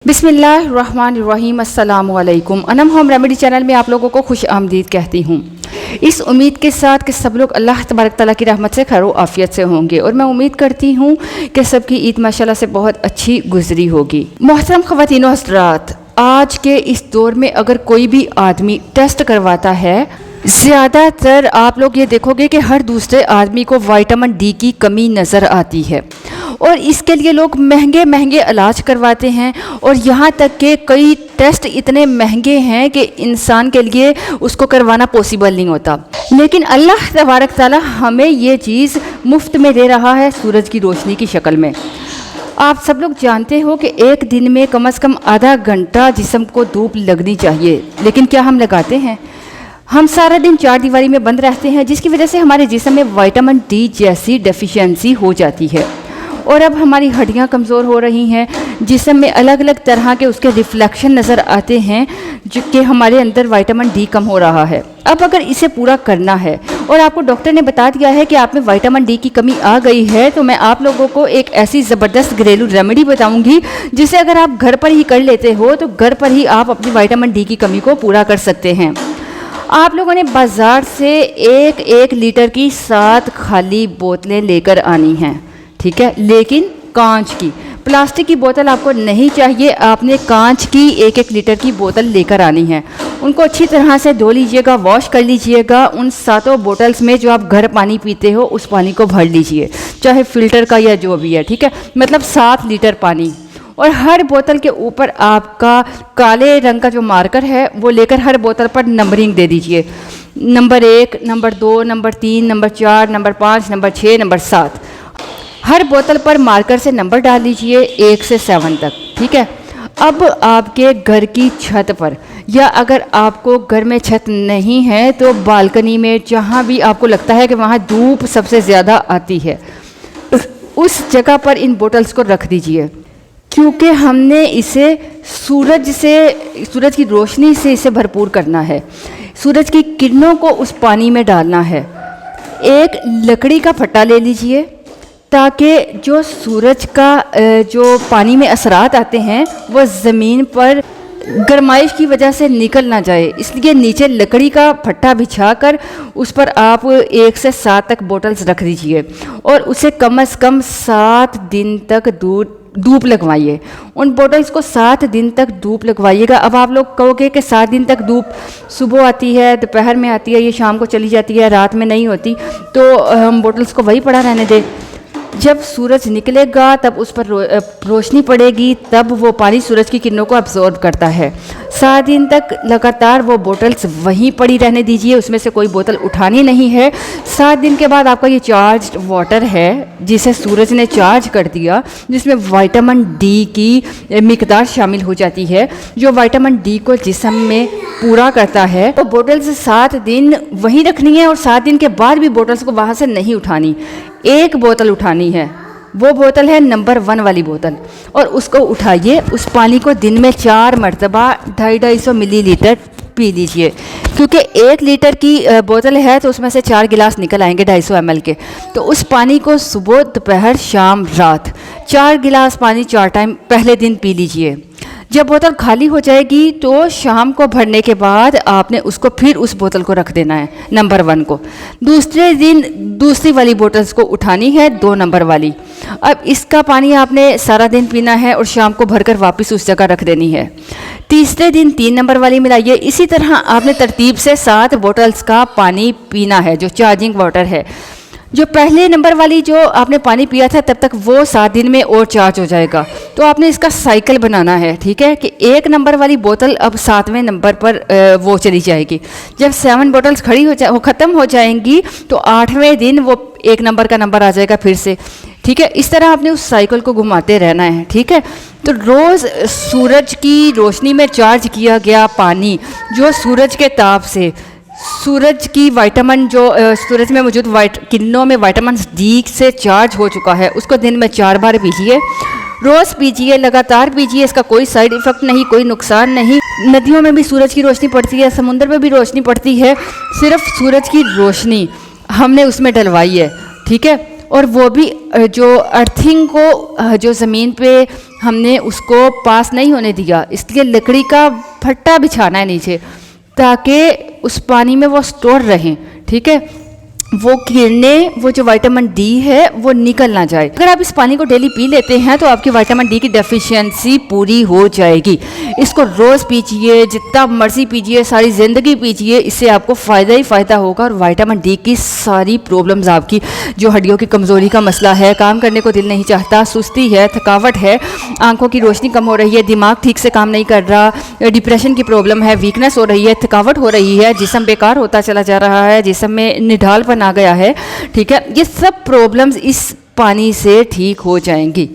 बिस्मिल्लाहिर्रहमानिर्रहीम अस्सलामु अलैकुम। अनम होम रेमेडी चैनल में आप लोगों को खुश आमदीद कहती हूँ, इस उम्मीद के साथ कि सब लोग अल्लाह तबारक तआला की रहमत से खैर आफियत से होंगे। और मैं उम्मीद करती हूँ कि सबकी ईद माशाल्लाह से बहुत अच्छी गुजरी होगी। मोहतरम ख़वातीन व हज़रात, आज के इस दौर में अगर कोई भी आदमी टेस्ट करवाता है, ज़्यादातर आप लोग ये देखोगे कि हर दूसरे आदमी को विटामिन डी की कमी नज़र आती है और इसके लिए लोग महंगे महंगे इलाज करवाते हैं। और यहाँ तक कि कई टेस्ट इतने महंगे हैं कि इंसान के लिए उसको करवाना पॉसिबल नहीं होता। लेकिन अल्लाह तबारक तआला हमें ये चीज़ मुफ्त में दे रहा है सूरज की रोशनी की शक्ल में। आप सब लोग जानते हो कि एक दिन में कम से कम आधा घंटा जिस्म को धूप लगनी चाहिए, लेकिन क्या हम लगाते हैं? हम सारा दिन चार दीवारी में बंद रहते हैं, जिसकी वजह से हमारे जिस्म में विटामिन डी जैसी डेफिशिएंसी हो जाती है और अब हमारी हड्डियां कमज़ोर हो रही हैं। जिस्म में अलग अलग तरह के उसके रिफ्लेक्शन नज़र आते हैं जो कि हमारे अंदर विटामिन डी कम हो रहा है। अब अगर इसे पूरा करना है और आपको डॉक्टर ने बता दिया है कि आप में विटामिन डी की कमी आ गई है, तो मैं आप लोगों को एक ऐसी ज़बरदस्त घरेलू रेमेडी बताऊंगी जिसे अगर आप घर पर ही कर लेते हो तो घर पर ही आप अपनी विटामिन डी की कमी को पूरा कर सकते हैं। आप लोगों ने बाज़ार से एक एक लीटर की 7 खाली बोतलें लेकर आनी हैं, ठीक है, लेकिन कांच की। प्लास्टिक की बोतल आपको नहीं चाहिए, आपने कांच की एक एक लीटर की बोतल लेकर आनी है। उनको अच्छी तरह से धो लीजिएगा, वॉश कर लीजिएगा। उन 7 बोतल्स में जो आप घर पानी पीते हो उस पानी को भर लीजिए, चाहे फ़िल्टर का या जो भी है, ठीक है, मतलब 7 लीटर पानी। और हर बोतल के ऊपर आपका काले रंग का जो मार्कर है वो लेकर हर बोतल पर नंबरिंग दे दीजिए, number 1, number 2, number 3, number 4, number 5, number 6, number 7। हर बोतल पर मार्कर से नंबर डाल दीजिए 1 से 7 तक, ठीक है। अब आपके घर की छत पर, या अगर आपको घर में छत नहीं है तो बालकनी में, जहाँ भी आपको लगता है कि वहाँ धूप सबसे ज़्यादा आती है, उस जगह पर इन बोतल्स को रख दीजिए, क्योंकि हमने इसे सूरज की रोशनी से इसे भरपूर करना है। सूरज की किरणों को उस पानी में डालना है। एक लकड़ी का फट्टा ले लीजिए ताकि जो सूरज का जो पानी में असरात आते हैं वो ज़मीन पर गर्माइश की वजह से निकल ना जाए, इसलिए नीचे लकड़ी का फट्टा बिछाकर उस पर आप 1 से 7 तक बोतल्स रख दीजिए और उसे कम से कम 7 दिन तक धूप लगवाइए। उन बोतल्स को 7 दिन तक धूप लगवाइएगा। अब आप लोग कहोगे कि 7 दिन तक धूप सुबह आती है, दोपहर में आती है, ये शाम को चली जाती है, रात में नहीं होती, तो हम बोतल्स को वही पड़ा रहने दें। जब सूरज निकलेगा तब उस पर रोशनी पड़ेगी, तब वो पानी सूरज की किरणों को अब्जॉर्ब करता है। 7 दिन तक लगातार वो बोतल्स वहीं पड़ी रहने दीजिए, उसमें से कोई बोतल उठानी नहीं है। 7 दिन के बाद आपका ये चार्ज वाटर है जिसे सूरज ने चार्ज कर दिया, जिसमें विटामिन डी की मिकदार शामिल हो जाती है, जो विटामिन डी को जिस्म में पूरा करता है। तो बोतल्स 7 दिन वहीं रखनी है और 7 दिन के बाद भी बोतल्स को वहाँ से नहीं उठानी। एक बोतल उठानी है, वो बोतल है नंबर 1 वाली बोतल, और उसको उठाइए। उस पानी को दिन में 4 मरतबा 250-250 मिलीलीटर पी लीजिए, क्योंकि 1 लीटर की बोतल है तो उसमें से 4 गिलास निकल आएंगे 250 ml के। तो उस पानी को सुबह, दोपहर, शाम, रात 4 गिलास पानी 4 टाइम पहले दिन पी लीजिए। जब बोतल खाली हो जाएगी तो शाम को भरने के बाद आपने उसको फिर उस बोतल को रख देना है, नंबर 1 को। दूसरे दिन दूसरी वाली बोतल्स को उठानी है, 2 नंबर वाली। अब इसका पानी आपने सारा दिन पीना है और शाम को भरकर वापस उस जगह रख देनी है। तीसरे दिन 3 नंबर वाली मिलाइए। इसी तरह आपने तरतीब से 7 बोतल्स का पानी पीना है, जो चार्जिंग वाटर है। जो पहले नंबर वाली जो आपने पानी पिया था तब तक वो 7 दिन में और चार्ज हो जाएगा। तो आपने इसका साइकिल बनाना है, ठीक है, कि 1 नंबर वाली बोतल अब 7वें नंबर पर वो चली जाएगी। जब 7 बोतल्स खड़ी वो ख़त्म हो जाएंगी तो 8वें दिन वो 1 नंबर का नंबर आ जाएगा फिर से, ठीक है। इस तरह आपने उस साइकिल को घुमाते रहना है, ठीक है। तो रोज़ सूरज की रोशनी में चार्ज किया गया पानी, जो सूरज के ताप से सूरज की विटामिन जो सूरज में मौजूद किरणों में विटामिन डी से चार्ज हो चुका है, उसको दिन में 4 बार पीजिए। रोज़ पीजिए, लगातार पीजिए, इसका कोई साइड इफ़ेक्ट नहीं, कोई नुकसान नहीं। नदियों में भी सूरज की रोशनी पड़ती है, समुद्र में भी रोशनी पड़ती है, सिर्फ सूरज की रोशनी हमने उसमें डलवाई है, ठीक है। और वो भी जो अर्थिंग को जो ज़मीन पे हमने उसको पास नहीं होने दिया, इसलिए लकड़ी का फट्टा बिछाना है नीचे ताकि उस पानी में वो स्टोर रहें, ठीक है। वो किरणें, वो जो विटामिन डी है वो निकल ना जाए। अगर आप इस पानी को डेली पी लेते हैं तो आपकी विटामिन डी की डेफिशिएंसी पूरी हो जाएगी। इसको रोज़ पीजिए, जितना मर्जी पीजिए, सारी ज़िंदगी पीजिए, इससे आपको फ़ायदा ही फ़ायदा होगा। और विटामिन डी की सारी प्रॉब्लम्स आपकी, जो हड्डियों की कमज़ोरी का मसला है, काम करने को दिल नहीं चाहता, सुस्ती है, थकावट है, आंखों की रोशनी कम हो रही है, दिमाग ठीक से काम नहीं कर रहा, डिप्रेशन की प्रॉब्लम है, वीकनेस हो रही है, थकावट हो रही है, जिस्म बेकार होता चला जा रहा है, जिस्म में निढालपन आ गया है, ठीक है, ये सब प्रॉब्लम्स इस पानी से ठीक हो जाएंगी।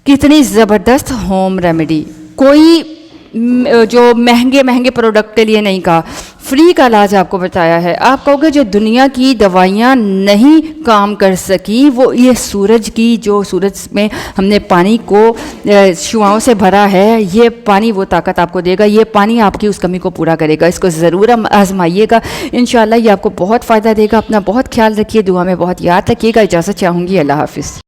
कितनी ज़बरदस्त होम रेमेडी, कोई जो महंगे महंगे प्रोडक्ट के लिए नहीं कहा, फ्री का इलाज आपको बताया है। आप कहोगे जो दुनिया की दवाइयाँ नहीं काम कर सकी, वो ये सूरज की, जो सूरज में हमने पानी को शुआओं से भरा है, ये पानी वो ताकत आपको देगा, ये पानी आपकी उस कमी को पूरा करेगा। इसको ज़रूर आजमाइएगा, इंशाल्लाह ये आपको बहुत फ़ायदा देगा। अपना बहुत ख्याल रखिए, दुआ में बहुत याद रखिएगा। इजाज़त चाहूँगी, अल्लाह हाफ़िज़।